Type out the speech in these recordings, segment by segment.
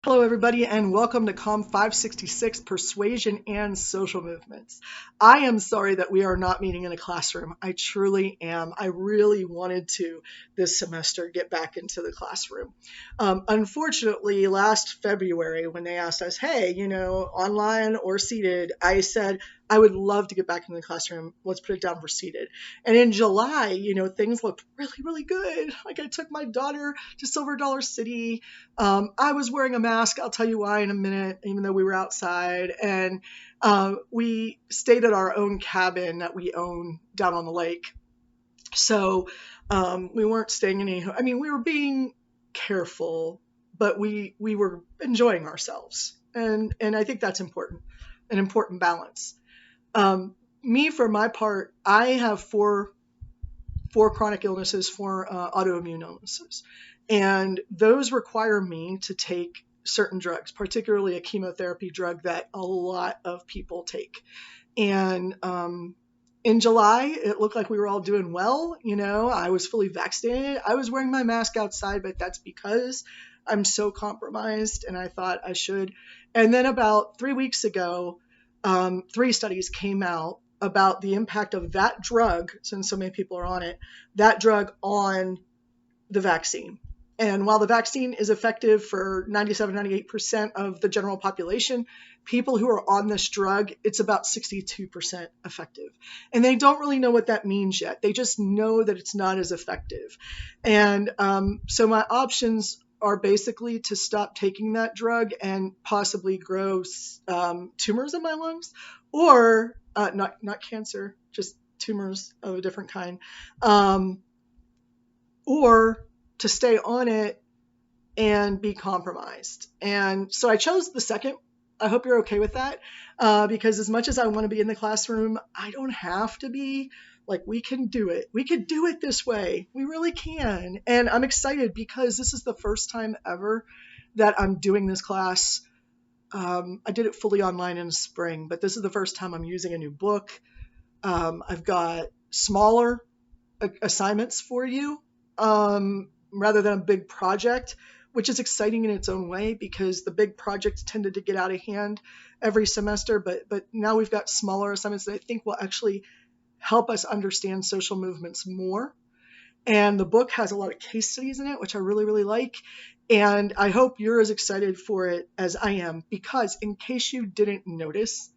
Hello, everybody, and welcome to COM 566 Persuasion and Social Movements. I am sorry that we are not meeting in a classroom. I truly am. I really wanted to this semester get back into the classroom. Unfortunately, last February, when they asked us, hey, online or seated, I said, I would love to get back in the classroom. Let's put it down for seated. And in July, things looked really, really good. Like I took my daughter to Silver Dollar City. I was wearing a mask. I'll tell you why in a minute, even though we were outside. And we stayed at our own cabin that we own down on the lake. So we weren't staying in any, we were being careful, but we were enjoying ourselves. And I think that's important, an important balance. Me, for my part, I have four chronic illnesses, four autoimmune illnesses. And those require me to take certain drugs, particularly a chemotherapy drug that a lot of people take. And in July, it looked like we were all doing well. I was fully vaccinated. I was wearing my mask outside, but that's because I'm so compromised and I thought I should. And then about 3 weeks ago, three studies came out about the impact of that drug, since so many people are on it, that drug on the vaccine. And while the vaccine is effective for 97, 98% of the general population, people who are on this drug, it's about 62% effective. And they don't really know what that means yet. They just know that it's not as effective. And so my options are basically to stop taking that drug and possibly grow tumors in my lungs, or not cancer, just tumors of a different kind, or to stay on it and be compromised. And so I chose the second. I hope you're okay with that, because as much as I want to be in the classroom, I don't have to be. Like, we can do it. We could do it this way. We really can. And I'm excited because this is the first time ever that I'm doing this class. I did it fully online in the spring, but this is the first time I'm using a new book. I've got smaller assignments for you, rather than a big project, which is exciting in its own way because the big projects tended to get out of hand every semester. But now we've got smaller assignments that I think will actually help us understand social movements more. And the book has a lot of case studies in it, which I really, really like. And I hope you're as excited for it as I am, because in case you didn't notice,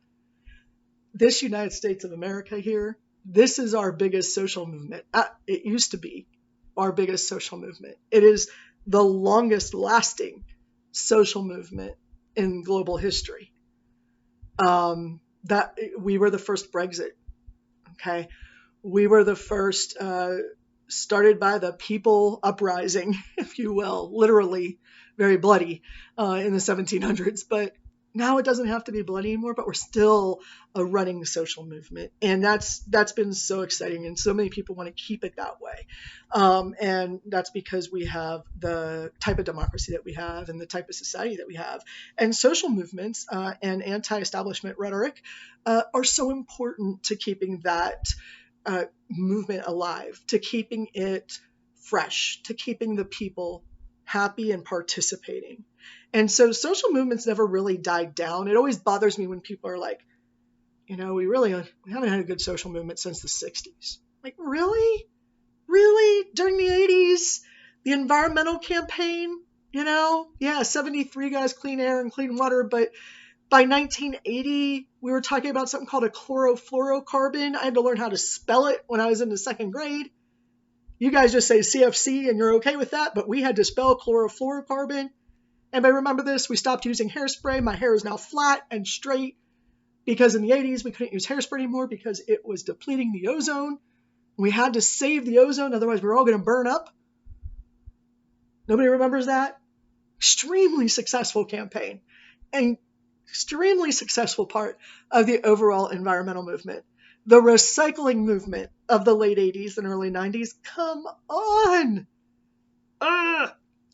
this United States of America here, this is our biggest social movement. It used to be our biggest social movement. It is the longest lasting social movement in global history. That we were the first Brexit. Okay. We were the first, started by the people uprising, if you will, literally very bloody, in the 1700s. But now it doesn't have to be bloody anymore, but we're still a running social movement. And that's been so exciting. And so many people want to keep it that way. And that's because we have the type of democracy that we have and the type of society that we have. And social movements and anti-establishment rhetoric are so important to keeping that movement alive, to keeping it fresh, to keeping the people happy and participating. And so social movements never really died down. It always bothers me when people are like, we haven't had a good social movement since the 60s. Like, really? Really? During the 80s, the environmental campaign, 73 guys, clean air and clean water. But by 1980, we were talking about something called a chlorofluorocarbon. I had to learn how to spell it when I was in the second grade. You guys just say CFC and you're okay with that, but we had to spell chlorofluorocarbon. Anybody remember this? We stopped using hairspray. My hair is now flat and straight because in the 80s, we couldn't use hairspray anymore because it was depleting the ozone. We had to save the ozone, otherwise we were all going to burn up. Nobody remembers that? Extremely successful campaign and extremely successful part of the overall environmental movement. The recycling movement of the late 80s and early 90s. Come on.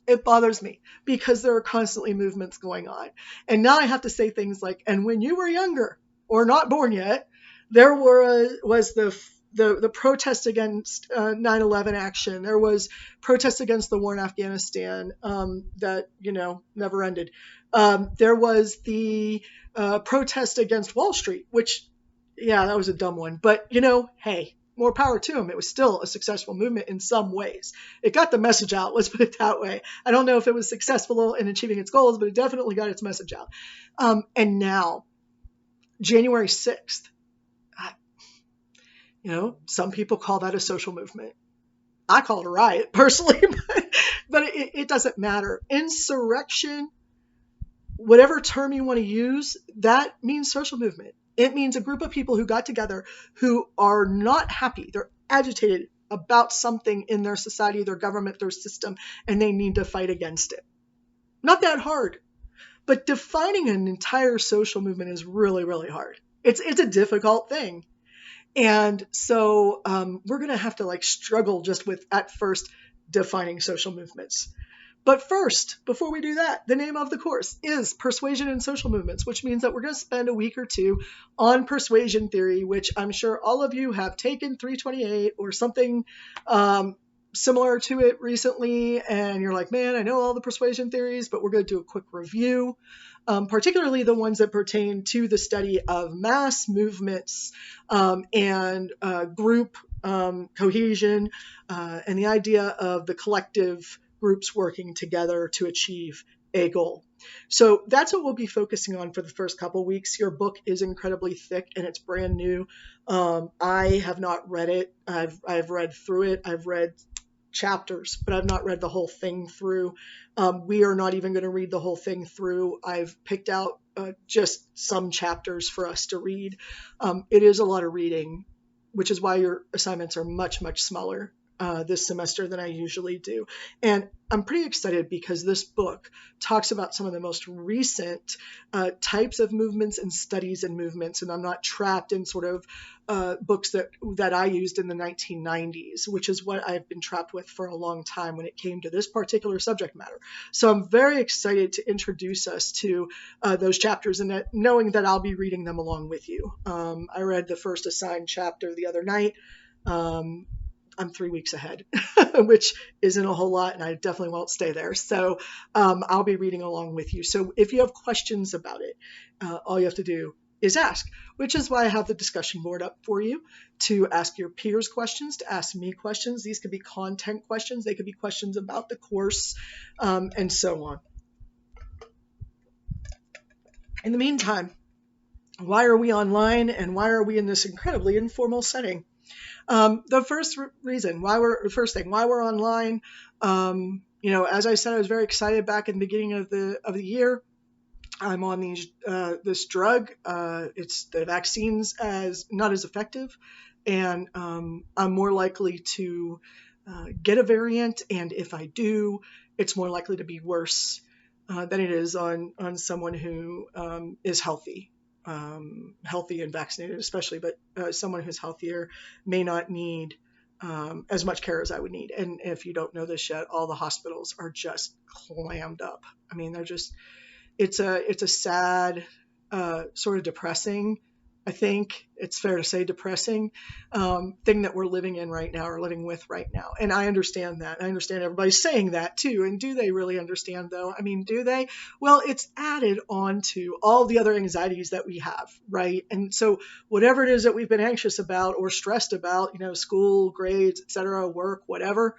It bothers me because there are constantly movements going on. And now I have to say things like, and when you were younger or not born yet, there was the the protest against 9/11 action. There was protests against the war in Afghanistan that never ended. There was the protest against Wall Street, which, yeah, that was a dumb one. But hey, more power to them. It was still a successful movement in some ways. It got the message out. Let's put it that way. I don't know if it was successful in achieving its goals, but it definitely got its message out. And now, January 6th. Some people call that a social movement. I call it a riot personally, but it doesn't matter. Insurrection, whatever term you want to use, that means social movement. It means a group of people who got together who are not happy. They're agitated about something in their society, their government, their system, and they need to fight against it. Not that hard, but defining an entire social movement is really, really hard. It's a difficult thing. And so we're going to have to struggle just with, at first, defining social movements. But first, before we do that, the name of the course is Persuasion in Social Movements, which means that we're going to spend a week or two on persuasion theory, which I'm sure all of you have taken 328 or something similar to it recently. And you're like, man, I know all the persuasion theories, but we're going to do a quick review. Particularly the ones that pertain to the study of mass movements and group cohesion and the idea of the collective groups working together to achieve a goal. So that's what we'll be focusing on for the first couple weeks. Your book is incredibly thick and it's brand new. I have not read it. I've read through it. I've read chapters, but I've not read the whole thing through. We are not even going to read the whole thing through. I've picked out just some chapters for us to read. It is a lot of reading, which is why your assignments are much, much smaller this semester than I usually do. And I'm pretty excited because this book talks about some of the most recent types of movements and studies in movements. And I'm not trapped in sort of books that I used in the 1990s, which is what I've been trapped with for a long time when it came to this particular subject matter. So I'm very excited to introduce us to those chapters and knowing that I'll be reading them along with you. I read the first assigned chapter the other night. I'm 3 weeks ahead, which isn't a whole lot, and I definitely won't stay there. So I'll be reading along with you. So if you have questions about it, all you have to do is ask, which is why I have the discussion board up for you to ask your peers questions, to ask me questions. These could be content questions. They could be questions about the course, and so on. In the meantime, why are we online and why are we in this incredibly informal setting? The first reason why we're online, as I said, I was very excited back in the beginning of the year. I'm on this drug. It's the vaccine's not as effective, and I'm more likely to get a variant. And if I do, it's more likely to be worse than it is on someone who is healthy. Healthy and vaccinated especially, but someone who's healthier may not need as much care as I would need. And if you don't know this yet, all the hospitals are just clammed up. I mean, it's a sad, sort of depressing, I think it's fair to say depressing thing that we're living in right now or living with right now. And I understand that. I understand everybody's saying that too. And do they really understand though? I mean, do they? Well, it's added on to all the other anxieties that we have, right? And so whatever it is that we've been anxious about or stressed about, school, grades, etc., work, whatever,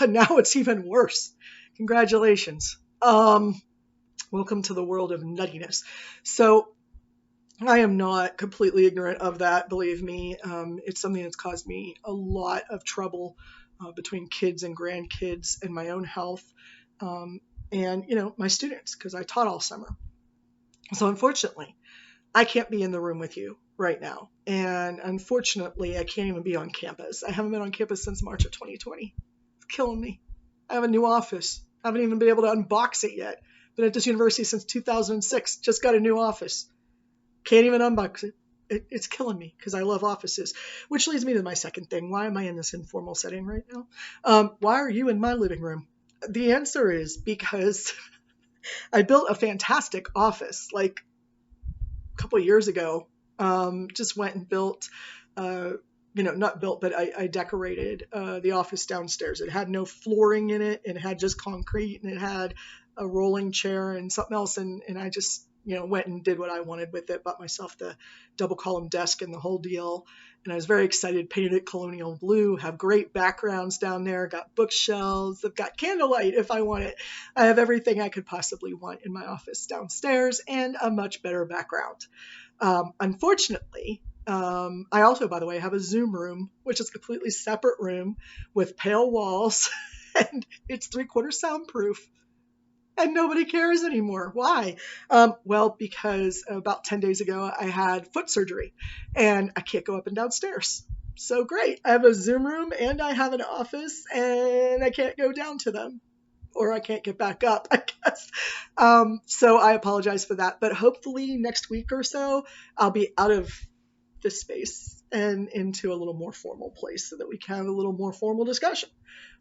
now it's even worse. Congratulations. Welcome to the world of nuttiness. So I am not completely ignorant of that, believe me. It's something that's caused me a lot of trouble between kids and grandkids and my own health and, my students, because I taught all summer. So unfortunately, I can't be in the room with you right now. And unfortunately, I can't even be on campus. I haven't been on campus since March of 2020. It's killing me. I have a new office. I haven't even been able to unbox it yet. Been at this university since 2006. Just got a new office. Can't even unbox it. It's killing me because I love offices, which leads me to my second thing. Why am I in this informal setting right now? Why are you in my living room? The answer is because I built a fantastic office like a couple of years ago. Just went and built not built, but I decorated the office downstairs. It had no flooring in it. It had just concrete, and it had a rolling chair and something else. And I just, went and did what I wanted with it, bought myself the double column desk and the whole deal. And I was very excited, painted it colonial blue, have great backgrounds down there, got bookshelves, I've got candlelight if I want it. I have everything I could possibly want in my office downstairs and a much better background. Unfortunately, I also, by the way, have a Zoom room, which is a completely separate room with pale walls, and it's 3/4 soundproof. And nobody cares anymore. Why? Well, because about 10 days ago, I had foot surgery, and I can't go up and downstairs. So great. I have a Zoom room, and I have an office, and I can't go down to them. Or I can't get back up, I guess. So I apologize for that. But hopefully next week or so, I'll be out of this space and into a little more formal place so that we can have a little more formal discussion,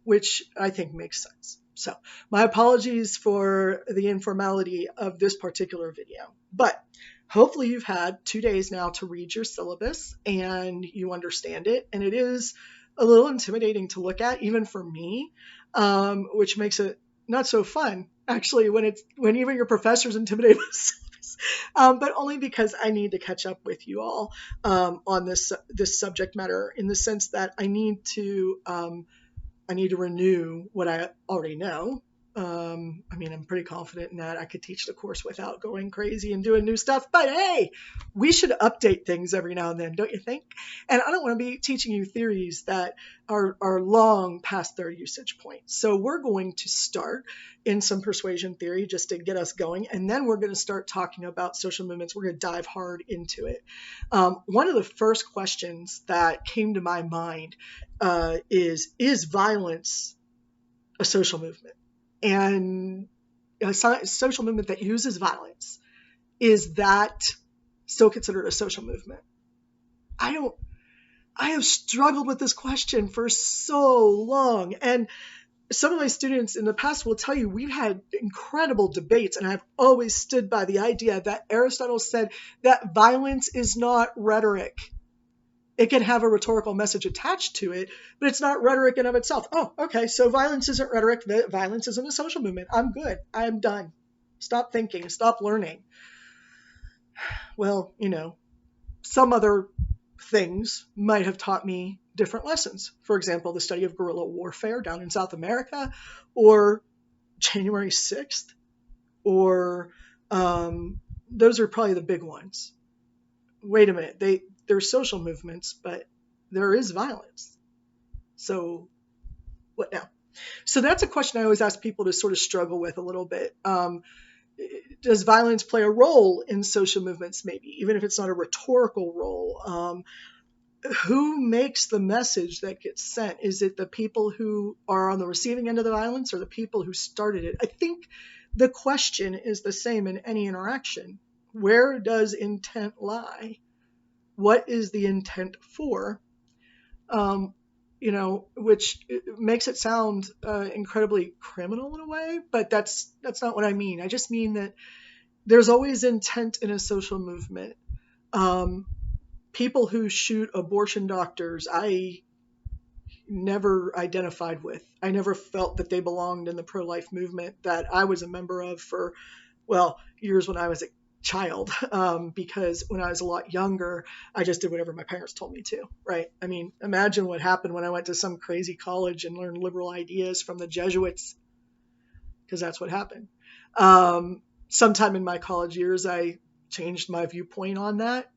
which I think makes sense. So my apologies for the informality of this particular video. But hopefully you've had 2 days now to read your syllabus and you understand it. And it is a little intimidating to look at, even for me, which makes it not so fun, actually, when even your professor's intimidated by syllabus. But only because I need to catch up with you all on this subject matter, in the sense that I need to renew what I already know. I'm pretty confident in that. I could teach the course without going crazy and doing new stuff. But hey, we should update things every now and then, don't you think? And I don't want to be teaching you theories that are long past their usage point. So we're going to start in some persuasion theory just to get us going. And then we're going to start talking about social movements. We're going to dive hard into it. One of the first questions that came to my mind is violence a social movement? And a social movement that uses violence, is that still considered a social movement? I have struggled with this question for so long. And some of my students in the past will tell you we've had incredible debates, and I've always stood by the idea that Aristotle said that violence is not rhetoric. It can have a rhetorical message attached to it, but it's not rhetoric in of itself. Oh, okay, so violence isn't rhetoric. Violence isn't a social movement. I'm good. I am done. Stop thinking. Stop learning. Well, some other things might have taught me different lessons. For example, the study of guerrilla warfare down in South America, or January 6th, or those are probably the big ones. Wait a minute. They're social movements, but there is violence. So what now? So that's a question I always ask people to sort of struggle with a little bit. Does violence play a role in social movements, maybe, even if it's not a rhetorical role? Who makes the message that gets sent? Is it the people who are on the receiving end of the violence, or the people who started it? I think the question is the same in any interaction. Where does intent lie? What is the intent for? Which makes it sound incredibly criminal in a way, but that's not what I mean. I just mean that there's always intent in a social movement. People who shoot abortion doctors, I never identified with. I never felt that they belonged in the pro-life movement that I was a member of for, years when I was a child, because when I was a lot younger, I just did whatever my parents told me to, right? I mean, imagine what happened when I went to some crazy college and learned liberal ideas from the Jesuits, because that's what happened. Sometime in my college years, I changed my viewpoint on that,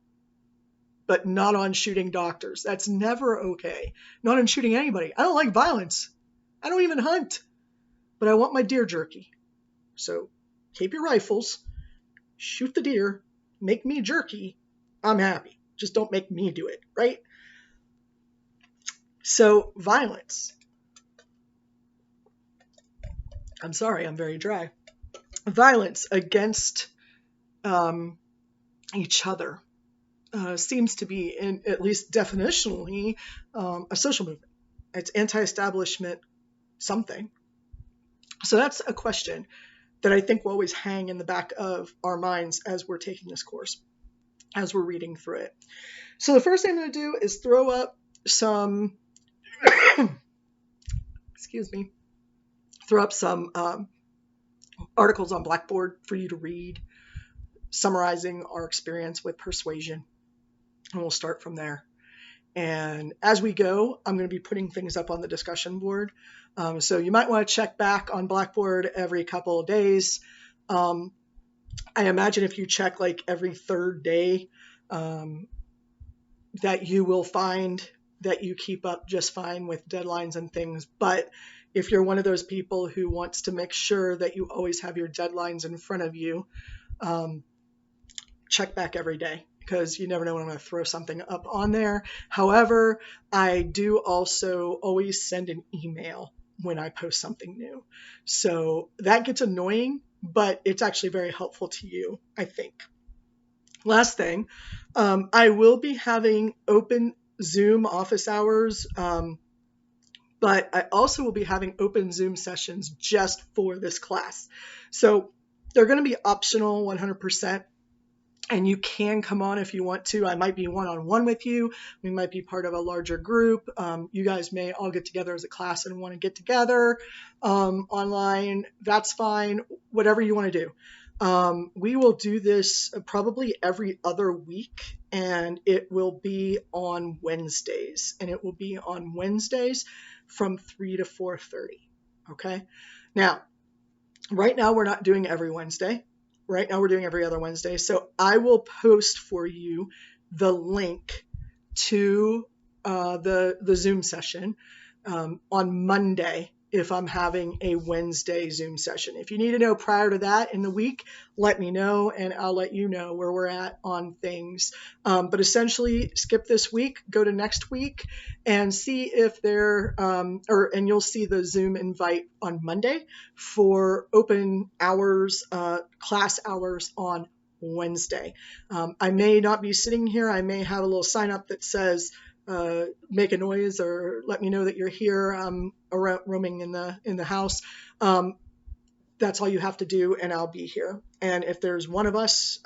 but not on shooting doctors. That's never okay. Not on shooting anybody. I don't like violence. I don't even hunt, but I want my deer jerky. So keep your rifles. Shoot the deer, make me jerky, I'm happy. Just don't make me do it, right? So violence. I'm sorry, I'm very dry. Violence against each other seems to be, at least definitionally, a social movement. It's anti-establishment something. So that's a question that I think will always hang in the back of our minds as we're taking this course, as we're reading through it. So the first thing I'm going to do is throw up some, excuse me, throw up some articles on Blackboard for you to read, summarizing our experience with persuasion. And we'll start from there. And as we go, I'm going to be putting things up on the discussion board. So you might want to check back on Blackboard every couple of days. I imagine if you check like every third day, that you will find that you keep up just fine with deadlines and things. But if you're one of those people who wants to make sure that you always have your deadlines in front of you, check back every day, because you never know when I'm going to throw something up on there. However, I do also always send an email when I post something new. So that gets annoying, but it's actually very helpful to you, I think. Last thing, I will be having open Zoom office hours, but I also will be having open Zoom sessions just for this class. So they're going to be optional 100%. And you can come on if you want to. I might be one-on-one with you. We might be part of a larger group. You guys may all get together as a class and want to get together online. That's fine. Whatever you want to do. We will do this probably every other week, and it will be on Wednesdays. And it will be on Wednesdays from 3 to 4:30. Okay? Now, right now we're not doing every Wednesday. Right now we're doing every other Wednesday. So I will post for you the link to the Zoom session on Monday if I'm having a Wednesday Zoom session. If you need to know prior to that in the week, let me know and I'll let you know where we're at on things. But essentially, skip this week, go to next week, and see if and you'll see the Zoom invite on Monday for open hours, class hours on Wednesday. I may not be sitting here. I may have a little sign up that says, make a noise or let me know that you're here. Around, roaming in the house. That's all you have to do, and I'll be here. And if there's one of us,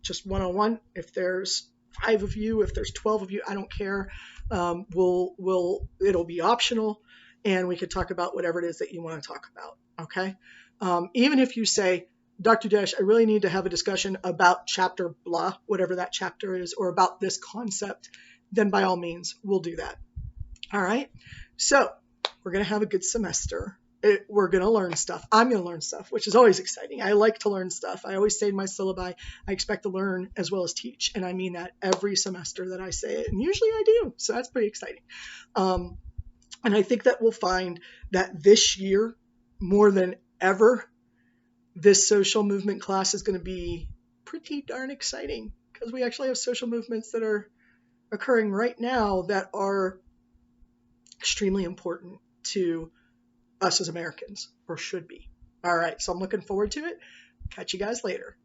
just one-on-one. If there's 5 of you, if there's 12 of you, I don't care. It'll be optional, and we could talk about whatever it is that you want to talk about. Okay. Even if you say, Dr. Dash, I really need to have a discussion about chapter blah, whatever that chapter is, or about this concept, then by all means, we'll do that. All right. So we're going to have a good semester. We're going to learn stuff. I'm going to learn stuff, which is always exciting. I like to learn stuff. I always say in my syllabi, I expect to learn as well as teach. And I mean that every semester that I say it. And usually I do. So that's pretty exciting. And I think that we'll find that this year, more than ever, this social movement class is going to be pretty darn exciting, because we actually have social movements that are occurring right now that are extremely important to us as Americans, or should be. All right, so I'm looking forward to it. Catch you guys later.